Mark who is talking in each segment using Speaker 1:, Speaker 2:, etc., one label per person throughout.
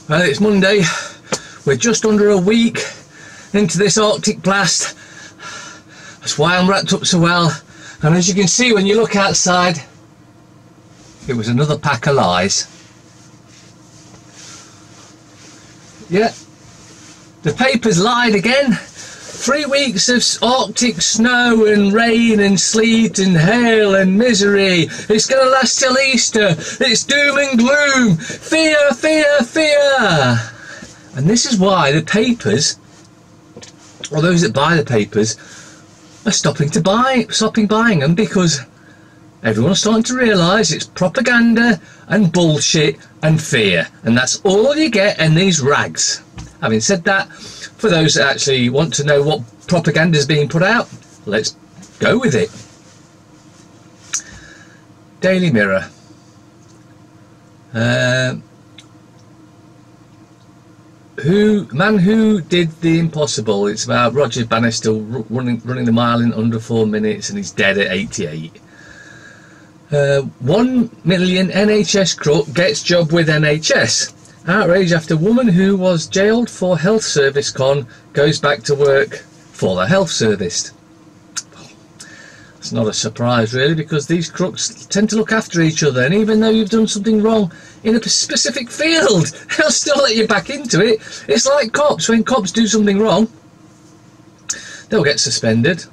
Speaker 1: Well, it's Monday. We're just under a week into this Arctic blast. That's why I'm wrapped up so well. And as you can see when you look outside, it was another pack of lies. Yeah, the papers lied again. 3 weeks of Arctic snow and rain and sleet and hail and misery. It's going to last till Easter. It's doom and gloom. Fear, fear, fear. And this is why the papers, or those that buy the papers, are stopping buying them, because everyone's starting to realise it's propaganda and bullshit and fear. And that's all you get in these rags. Having said that, for those that actually want to know what propaganda is being put out, let's go with it. Daily Mirror. Man who did the impossible. It's about Roger Bannister running the mile in under 4 minutes, and he's dead at 88. 1 million NHS crook gets job with NHS. Outrage after woman who was jailed for health service con goes back to work for the health service. It's not a surprise really, because these crooks tend to look after each other, and even though you've done something wrong in a specific field, they'll still let you back into it. It's like cops. When cops do something wrong, they'll get suspended.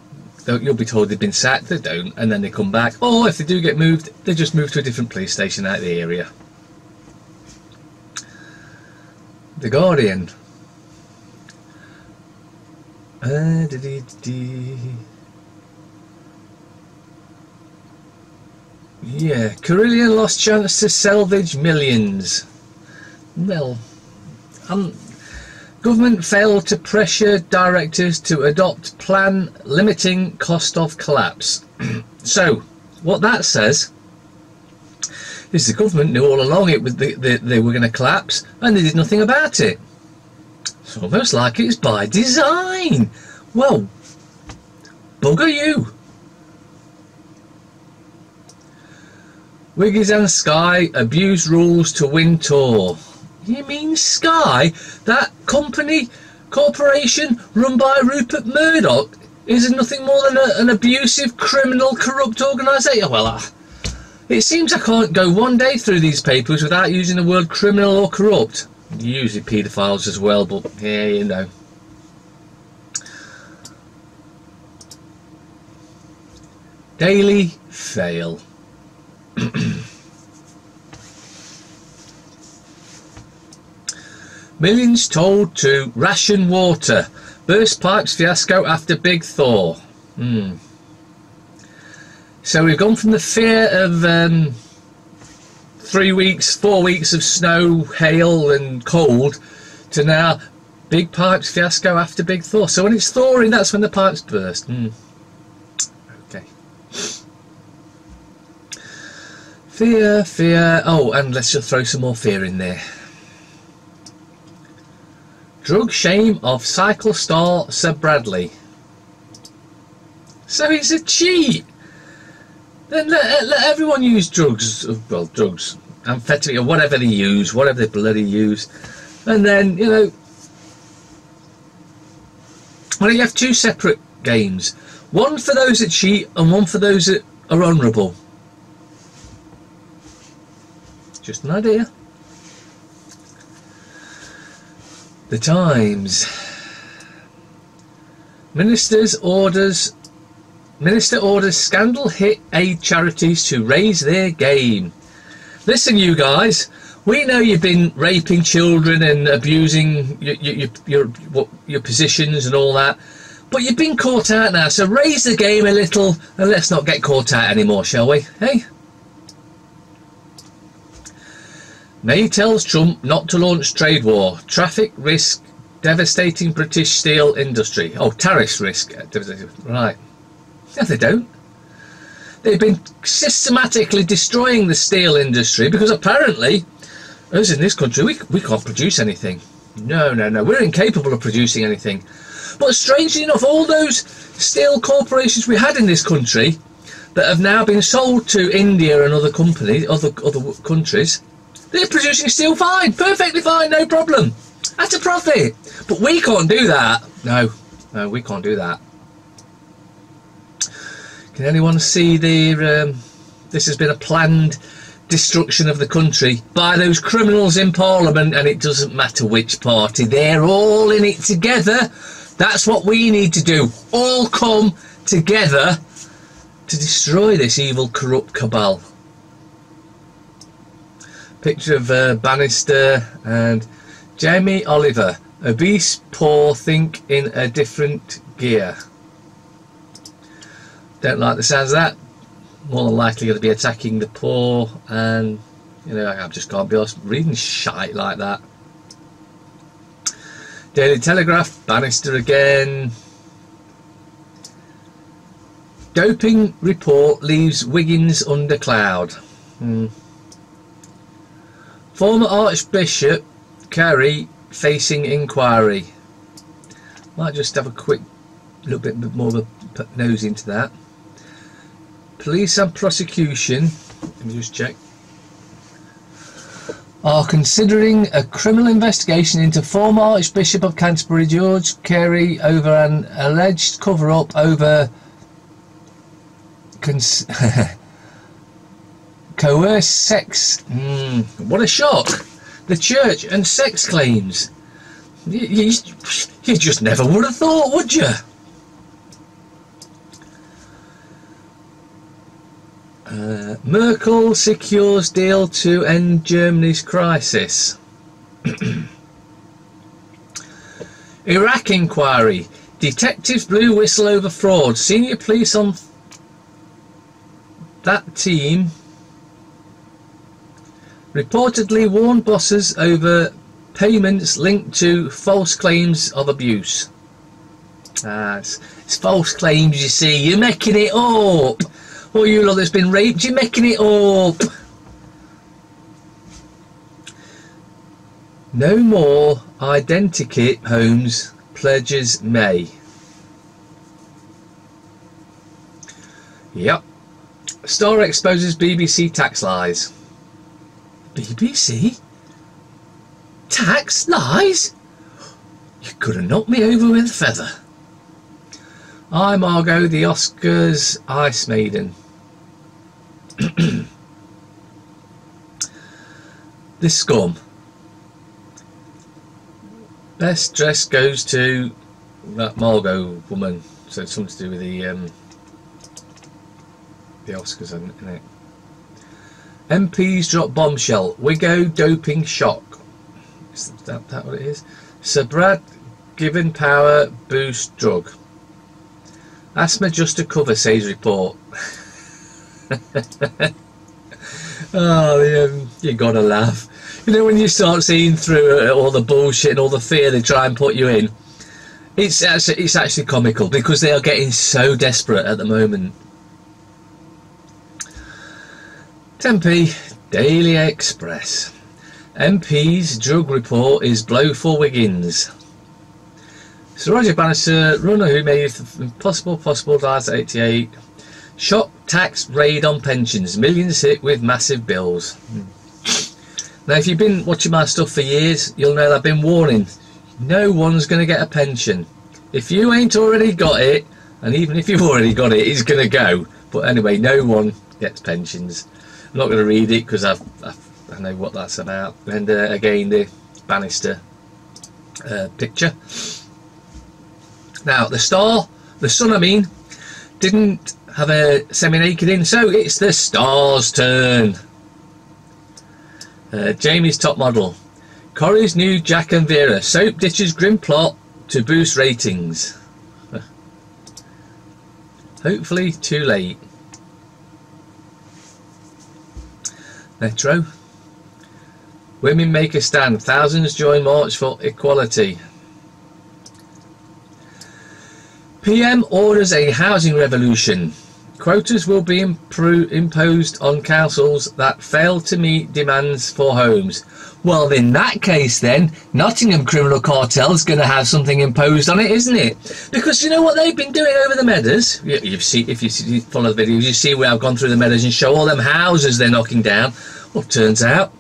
Speaker 1: You'll be told they've been sacked. They don't, and then they come back. Or if they do get moved, they just move to a different police station out of the area. The Guardian. Yeah, Carillion lost chance to salvage millions. Well, government failed to pressure directors to adopt plan limiting cost of collapse. So, what that says is the government knew all along they were going to collapse, and they did nothing about it. It's almost like it's by design. Well, bugger you. Wiggies and Sky abuse rules to win tour. You mean Sky? That corporation run by Rupert Murdoch is nothing more than an abusive, criminal, corrupt organisation? Well, it seems I can't go one day through these papers without using the word criminal or corrupt. Usually paedophiles as well, but yeah, you know. Daily fail. Millions told to ration water. Burst pipes fiasco after big thaw. So we've gone from the fear of 3 weeks, 4 weeks of snow, hail and cold, to now big pipes fiasco after big thaw. So when it's thawing, that's when the pipes burst. Okay. Fear, fear. Oh, and let's just throw some more fear in there. Drug shame of cycle star Sir Bradley. So he's a cheat. Then let everyone use drugs. Well, drugs, amphetamine, or whatever they use, whatever they bloody use. And then, you know, well, you have two separate games. One for those that cheat and one for those that are honourable. Just an idea. The Times. Minister orders scandal hit aid charities to raise their game. Listen, you guys, we know you've been raping children and abusing your positions and all that, but you've been caught out now, so raise the game a little and let's not get caught out anymore, shall we? Hey? May tells Trump not to launch trade war. Traffic risk devastating British steel industry. Oh, tariffs risk devastating. Right. No, they don't. They've been systematically destroying the steel industry because apparently, us in this country, we can't produce anything. No, we're incapable of producing anything. But strangely enough, all those steel corporations we had in this country that have now been sold to India and other countries, They're producing steel fine, perfectly fine, no problem. That's a profit. But we can't do that. No, we can't do that. Can anyone see the... this has been a planned destruction of the country by those criminals in Parliament, and it doesn't matter which party. They're all in it together. That's what we need to do. All come together to destroy this evil, corrupt cabal. Picture of Bannister and Jamie Oliver. Obese poor think in a different gear. Don't like the sounds of that. More than likely going to be attacking the poor, and you know, I just can't be asked reading shite like that. Daily Telegraph, Bannister again. Doping report leaves Wiggins under cloud. Former Archbishop Carey facing inquiry. Might just have a quick little bit more of a nose into that. Police and prosecution, let me just check, are considering a criminal investigation into former Archbishop of Canterbury George Carey over an alleged cover-up over coerced sex. What a shock! The church and sex claims. You just never would have thought, would you? Merkel secures deal to end Germany's crisis. Iraq inquiry. Detectives blew whistle over fraud. Senior police on that team reportedly warned bosses over payments linked to false claims of abuse. It's false claims, you see. You're making it up. Or you lot that's been raped, you're making it up. No more identikit homes, pledges May. Yep. Star exposes BBC tax lies. BBC? Tax lies? You could have knocked me over with a feather. I, Margot, the Oscars Ice Maiden. This scum. Best dress goes to that Margot woman. So it's something to do with the Oscars, isn't it? MPs drop bombshell. Wiggo doping shock. Is that what it is? Sir Brad given power boost drug. Asthma just a cover, says report. Oh, you gotta laugh. You know, when you start seeing through all the bullshit and all the fear they try and put you in, it's actually comical, because they are getting so desperate at the moment. Tempe Daily Express. MP's drug report is blow for Wiggins. Sir Roger Bannister, runner who made impossible possible, dies at 88. Shock tax raid on pensions. Millions hit with massive bills. Now, if you've been watching my stuff for years, you'll know that I've been warning. No one's going to get a pension. If you ain't already got it, and even if you've already got it, it's going to go. But anyway, no one gets pensions. I'm not going to read it because I know what that's about. And again, the Bannister picture. Now, the Sun, I mean, didn't have a semi-naked in, so it's the Star's turn. Jamie's top model. Corrie's new Jack and Vera. Soap ditches grim plot to boost ratings. Hopefully too late. Metro. Women make a stand. Thousands join march for equality. PM orders a housing revolution. Quotas will be imposed on councils that fail to meet demands for homes. Well, in that case then, Nottingham Criminal Cartel's going to have something imposed on it, isn't it? Because you know what they've been doing over the meadows? If you follow the videos, you see where I've gone through the meadows and show all them houses they're knocking down. Well, turns out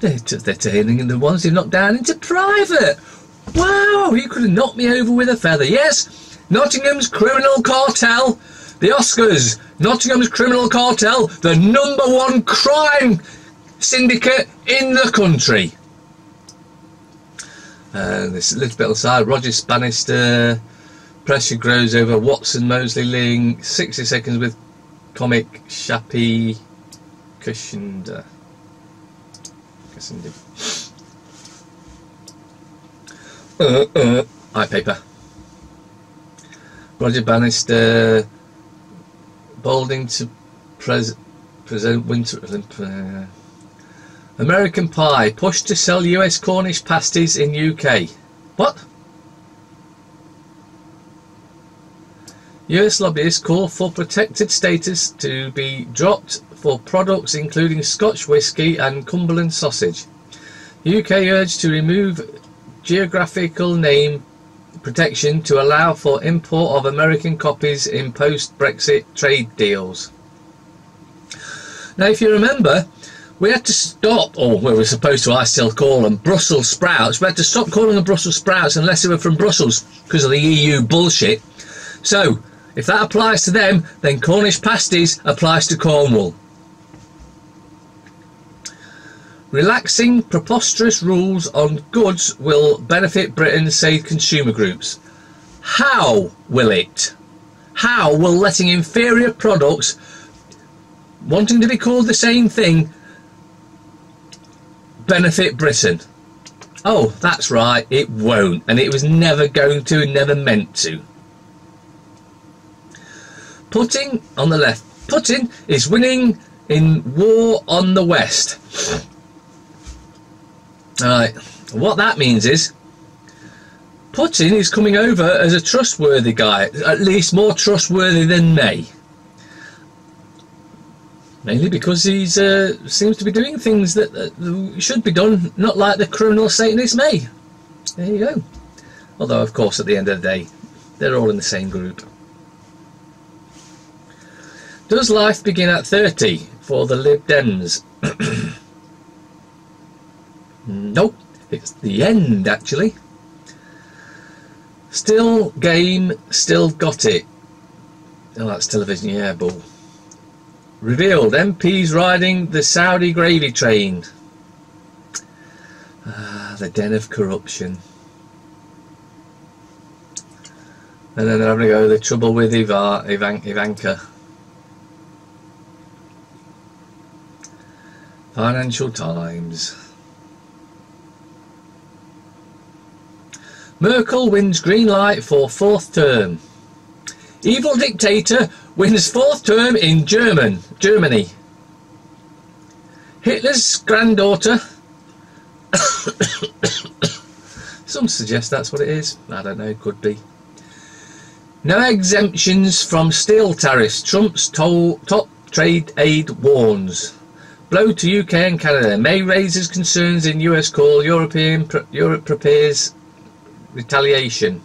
Speaker 1: They're turning the ones who've knocked down into private. Wow, you could have knocked me over with a feather. Yes, Nottingham's criminal cartel, the Oscars, Nottingham's criminal cartel, the #1 crime syndicate in the country. This little bit aside, Roger Bannister, pressure grows over Watson Mosley link, 60 seconds with comic Shappy Cushender. Eye paper. Roger Bannister bolding to present Winter American Pie pushed to sell US Cornish pasties in UK. What? US lobbyists call for protected status to be dropped for products including Scotch whisky and Cumberland sausage. UK urged to remove geographical name protection to allow for import of American copies in post-Brexit trade deals. Now, if you remember, we had to stop, or we were supposed to, I still call them Brussels sprouts. We had to stop calling them Brussels sprouts unless they were from Brussels because of the EU bullshit. So, if that applies to them, then Cornish pasties applies to Cornwall. Relaxing preposterous rules on goods will benefit Britain, say consumer groups. How will it? How will letting inferior products, wanting to be called the same thing, benefit Britain? Oh, that's right, it won't. And it was never going to, never meant to. Putin on the left. Putin is winning in war on the West. Alright, what that means is Putin is coming over as a trustworthy guy, at least more trustworthy than May. Mainly because he seems to be doing things that should be done, not like the criminal Satanist May. There you go. Although, of course, at the end of the day, they're all in the same group. Does life begin at 30 for the Lib Dems? Nope, it's the end, actually. Still game, still got it. Oh, that's television, yeah, bull. Revealed, MPs riding the Saudi gravy train. The den of corruption. And then they're having to go, the trouble with Ivanka. Financial Times. Merkel wins green light for 4th term. Evil dictator wins 4th term in Germany. Hitler's granddaughter. Some suggest that's what it is. I don't know, could be. No exemptions from steel tariffs. Trump's top trade aid warns. Blow to UK and Canada. May raises concerns in US call. Europe prepares retaliation.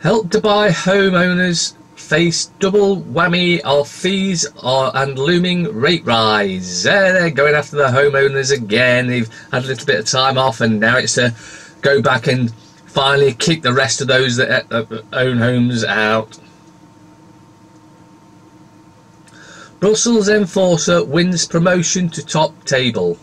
Speaker 1: Help to Buy homeowners face double whammy of fees and looming rate rise. They're going after the homeowners again. They've had a little bit of time off and now it's to go back and finally kick the rest of those that own homes out. Brussels enforcer wins promotion to top table.